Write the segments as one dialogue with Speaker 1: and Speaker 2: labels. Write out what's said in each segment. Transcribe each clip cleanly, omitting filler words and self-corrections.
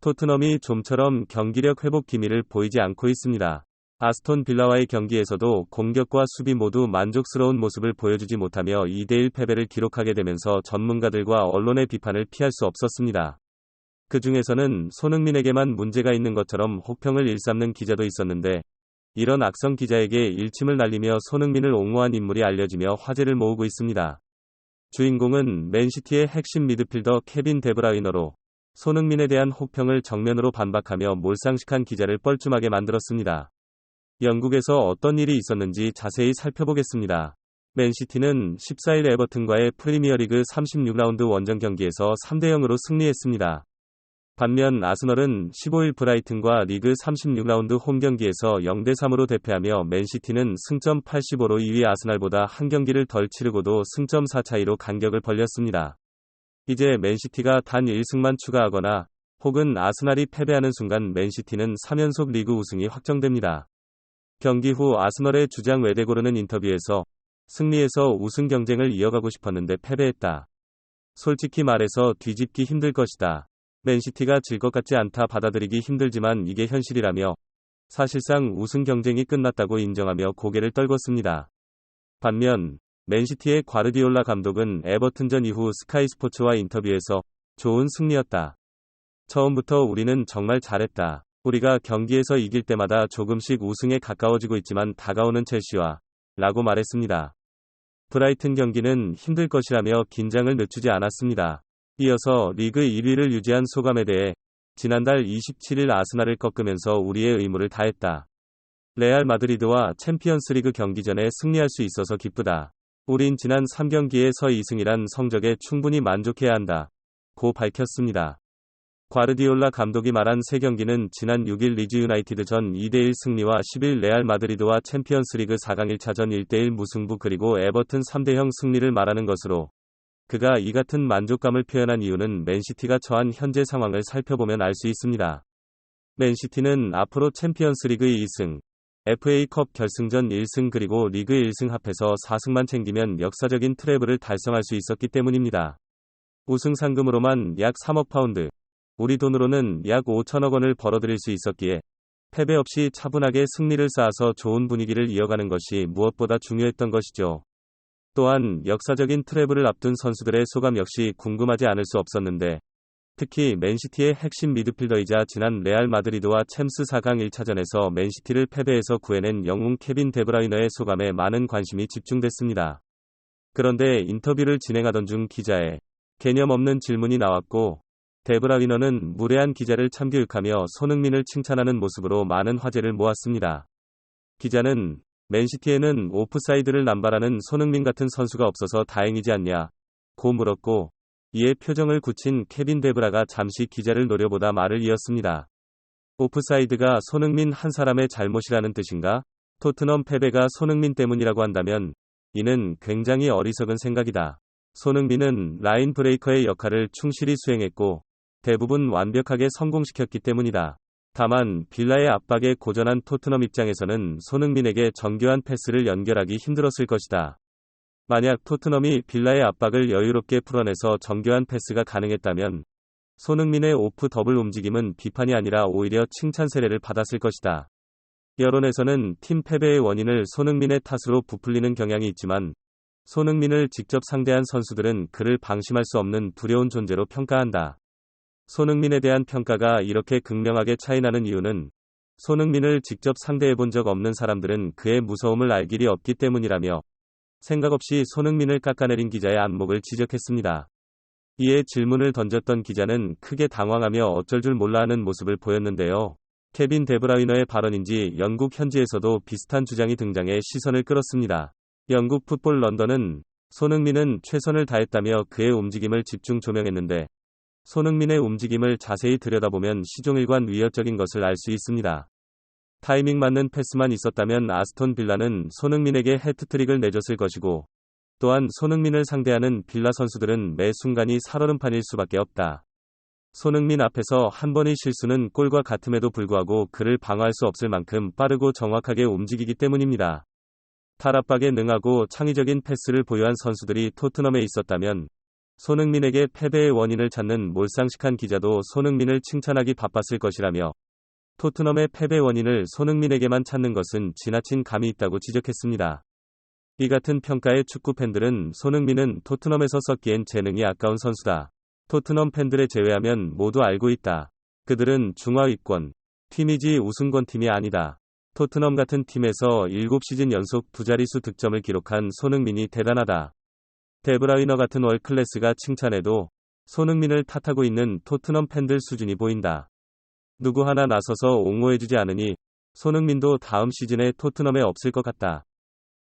Speaker 1: 토트넘이 좀처럼 경기력 회복 기미를 보이지 않고 있습니다. 아스톤 빌라와의 경기에서도 공격과 수비 모두 만족스러운 모습을 보여주지 못하며 2대1 패배를 기록하게 되면서 전문가들과 언론의 비판을 피할 수 없었습니다. 그 중에서는 손흥민에게만 문제가 있는 것처럼 혹평을 일삼는 기자도 있었는데, 이런 악성 기자에게 일침을 날리며 손흥민을 옹호한 인물이 알려지며 화제를 모으고 있습니다. 주인공은 맨시티의 핵심 미드필더 케빈 데브라이너로 손흥민에 대한 혹평을 정면으로 반박하며 몰상식한 기자를 뻘쭘하게 만들었습니다. 영국에서 어떤 일이 있었는지 자세히 살펴보겠습니다. 맨시티는 14일 에버튼과의 프리미어리그 36라운드 원정 경기에서 3대0으로 승리했습니다. 반면 아스널은 15일 브라이튼과 리그 36라운드 홈 경기에서 0대3으로 대패하며 맨시티는 승점 85로 2위 아스날보다 한 경기를 덜 치르고도 승점 4 차이로 간격을 벌렸습니다. 이제 맨시티가 단 1승만 추가하거나 혹은 아스날이 패배하는 순간 맨시티는 3연속 리그 우승이 확정됩니다. 경기 후 아스널의 주장 웨데고르는 인터뷰에서 승리해서 우승 경쟁을 이어가고 싶었는데 패배했다. 솔직히 말해서 뒤집기 힘들 것이다. 맨시티가 질 것 같지 않다. 받아들이기 힘들지만 이게 현실이라며 사실상 우승 경쟁이 끝났다고 인정하며 고개를 떨궜습니다. 반면 맨시티의 과르디올라 감독은 에버튼전 이후 스카이 스포츠와 인터뷰에서 좋은 승리였다. 처음부터 우리는 정말 잘했다. 우리가 경기에서 이길 때마다 조금씩 우승에 가까워지고 있지만 다가오는 첼시와 라고 말했습니다. 브라이튼 경기는 힘들 것이라며 긴장을 늦추지 않았습니다. 이어서 리그 1위를 유지한 소감에 대해 지난달 27일 아스날을 꺾으면서 우리의 의무를 다했다. 레알 마드리드와 챔피언스리그 경기 전에 승리할 수 있어서 기쁘다. 우린 지난 3경기에서 2승이란 성적에 충분히 만족해야 한다. 고 밝혔습니다. 과르디올라 감독이 말한 3경기는 지난 6일 리즈 유나이티드 전 2대1 승리와 10일 레알 마드리드와 챔피언스리그 4강 1차전 1대1 무승부 그리고 에버튼 3대0 승리를 말하는 것으로, 그가 이 같은 만족감을 표현한 이유는 맨시티가 처한 현재 상황을 살펴보면 알 수 있습니다. 맨시티는 앞으로 챔피언스리그 2승, FA컵 결승전 1승 그리고 리그 1승 합해서 4승만 챙기면 역사적인 트래블을 달성할 수 있었기 때문입니다. 우승 상금으로만 약 3억 파운드, 우리 돈으로는 약 5천억 원을 벌어들일 수 있었기에 패배 없이 차분하게 승리를 쌓아서 좋은 분위기를 이어가는 것이 무엇보다 중요했던 것이죠. 또한 역사적인 트래블을 앞둔 선수들의 소감 역시 궁금하지 않을 수 없었는데, 특히 맨시티의 핵심 미드필더이자 지난 레알 마드리드와 챔스 4강 1차전에서 맨시티를 패배해서 구해낸 영웅 케빈 데브라이너의 소감에 많은 관심이 집중됐습니다. 그런데 인터뷰를 진행하던 중 기자의 개념 없는 질문이 나왔고, 데브라이너는 무례한 기자를 참교육하며 손흥민을 칭찬하는 모습으로 많은 화제를 모았습니다. 기자는 맨시티에는 오프사이드를 남발하는 손흥민 같은 선수가 없어서 다행이지 않냐 고 물었고, 이에 표정을 굳힌 케빈 데브라가 잠시 기자를 노려보다 말을 이었습니다. 오프사이드가 손흥민 한 사람의 잘못이라는 뜻인가? 토트넘 패배가 손흥민 때문이라고 한다면 이는 굉장히 어리석은 생각이다. 손흥민은 라인 브레이커의 역할을 충실히 수행했고 대부분 완벽하게 성공시켰기 때문이다. 다만 빌라의 압박에 고전한 토트넘 입장에서는 손흥민에게 정교한 패스를 연결하기 힘들었을 것이다. 만약 토트넘이 빌라의 압박을 여유롭게 풀어내서 정교한 패스가 가능했다면 손흥민의 오프 더블 움직임은 비판이 아니라 오히려 칭찬 세례를 받았을 것이다. 여론에서는 팀 패배의 원인을 손흥민의 탓으로 부풀리는 경향이 있지만 손흥민을 직접 상대한 선수들은 그를 방심할 수 없는 두려운 존재로 평가한다. 손흥민에 대한 평가가 이렇게 극명하게 차이나는 이유는 손흥민을 직접 상대해본 적 없는 사람들은 그의 무서움을 알 길이 없기 때문이라며 생각 없이 손흥민을 깎아내린 기자의 안목을 지적했습니다. 이에 질문을 던졌던 기자는 크게 당황하며 어쩔 줄 몰라 하는 모습을 보였는데요. 케빈 데브라이너의 발언인지 영국 현지에서도 비슷한 주장이 등장해 시선을 끌었습니다. 영국 풋볼 런던은 손흥민은 최선을 다했다며 그의 움직임을 집중 조명했는데 손흥민의 움직임을 자세히 들여다보면 시종일관 위협적인 것을 알 수 있습니다. 타이밍 맞는 패스만 있었다면 아스톤 빌라는 손흥민에게 해트트릭을 내줬을 것이고 또한 손흥민을 상대하는 빌라 선수들은 매 순간이 살얼음판일 수밖에 없다. 손흥민 앞에서 한 번의 실수는 골과 같음에도 불구하고 그를 방어할 수 없을 만큼 빠르고 정확하게 움직이기 때문입니다. 탈압박에 능하고 창의적인 패스를 보유한 선수들이 토트넘에 있었다면 손흥민에게 패배의 원인을 찾는 몰상식한 기자도 손흥민을 칭찬하기 바빴을 것이라며 토트넘의 패배 원인을 손흥민에게만 찾는 것은 지나친 감이 있다고 지적했습니다. 이 같은 평가의 축구 팬들은 손흥민은 토트넘에서 썼기엔 재능이 아까운 선수다. 토트넘 팬들을 제외하면 모두 알고 있다. 그들은 중하위권 팀이지 우승권 팀이 아니다. 토트넘 같은 팀에서 7시즌 연속 두 자릿수 득점을 기록한 손흥민이 대단하다. 데브라이너 같은 월클래스가 칭찬해도 손흥민을 탓하고 있는 토트넘 팬들 수준이 보인다. 누구 하나 나서서 옹호해주지 않으니 손흥민도 다음 시즌에 토트넘에 없을 것 같다.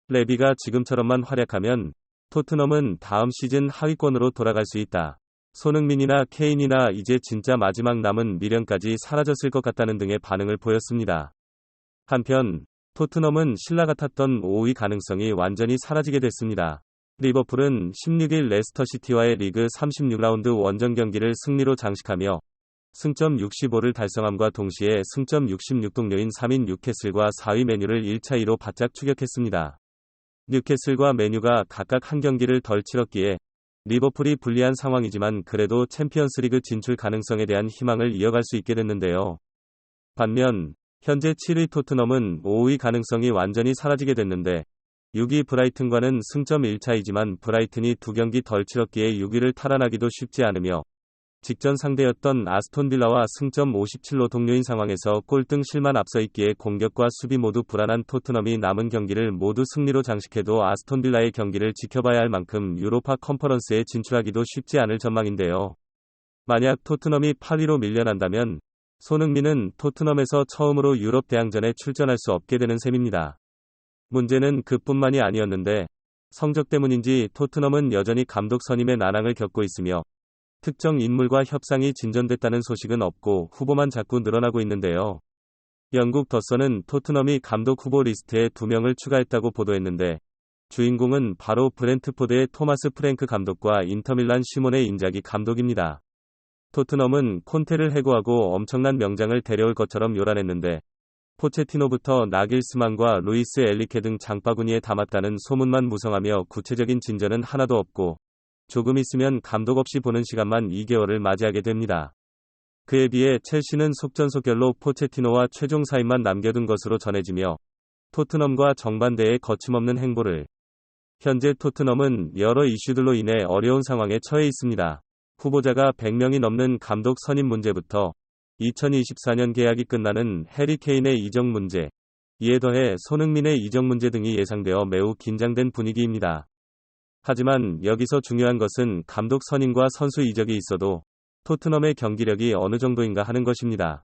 Speaker 1: 레비가 지금처럼만 활약하면 토트넘은 다음 시즌 하위권으로 돌아갈 수 있다. 손흥민이나 케인이나 이제 진짜 마지막 남은 미련까지 사라졌을 것 같다는 등의 반응을 보였습니다. 한편 토트넘은 신라 같았던 5위 가능성이 완전히 사라지게 됐습니다. 리버풀은 16일 레스터시티와의 리그 36라운드 원정 경기를 승리로 장식하며 승점 65를 달성함과 동시에 승점 66 동료인 3인 뉴캐슬과 4위 맨유를 1차2로 바짝 추격했습니다. 뉴캐슬과 맨유가 각각 한 경기를 덜 치렀기에 리버풀이 불리한 상황이지만 그래도 챔피언스리그 진출 가능성에 대한 희망을 이어갈 수 있게 됐는데요. 반면 현재 7위 토트넘은 5위 가능성이 완전히 사라지게 됐는데 6위 브라이튼과는 승점 1차이지만 브라이튼이 두 경기 덜 치렀기에 6위를 탈환하기도 쉽지 않으며 직전 상대였던 아스톤 빌라와 승점 57로 동료인 상황에서 꼴등 실만 앞서 있기에 공격과 수비 모두 불안한 토트넘이 남은 경기를 모두 승리로 장식해도 아스톤 빌라의 경기를 지켜봐야 할 만큼 유로파 컨퍼런스에 진출하기도 쉽지 않을 전망인데요. 만약 토트넘이 8위로 밀려난다면 손흥민은 토트넘에서 처음으로 유럽 대항전에 출전할 수 없게 되는 셈입니다. 문제는 그뿐만이 아니었는데 성적 때문인지 토트넘은 여전히 감독 선임의 난항을 겪고 있으며 특정 인물과 협상이 진전됐다는 소식은 없고 후보만 자꾸 늘어나고 있는데요. 영국 더선은 토트넘이 감독 후보 리스트에 2명을 추가했다고 보도했는데 주인공은 바로 브렌트포드의 토마스 프랭크 감독과 인터밀란 시모네 인자기 감독입니다. 토트넘은 콘테를 해고하고 엄청난 명장을 데려올 것처럼 요란했는데 포체티노부터 나길스만과 루이스 엘리케 등 장바구니에 담았다는 소문만 무성하며 구체적인 진전은 하나도 없고 조금 있으면 감독 없이 보는 시간만 2개월을 맞이하게 됩니다. 그에 비해 첼시는 속전속결로 포체티노와 최종 사인만 남겨둔 것으로 전해지며 토트넘과 정반대의 거침없는 행보를. 현재 토트넘은 여러 이슈들로 인해 어려운 상황에 처해 있습니다. 후보자가 100명이 넘는 감독 선임 문제부터 2024년 계약이 끝나는 해리 케인의 이적 문제, 이에 더해 손흥민의 이적 문제 등이 예상되어 매우 긴장된 분위기입니다. 하지만 여기서 중요한 것은 감독 선임과 선수 이적이 있어도 토트넘의 경기력이 어느 정도인가 하는 것입니다.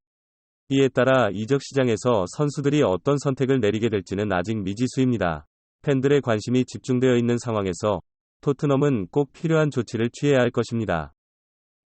Speaker 1: 이에 따라 이적 시장에서 선수들이 어떤 선택을 내리게 될지는 아직 미지수입니다. 팬들의 관심이 집중되어 있는 상황에서 토트넘은 꼭 필요한 조치를 취해야 할 것입니다.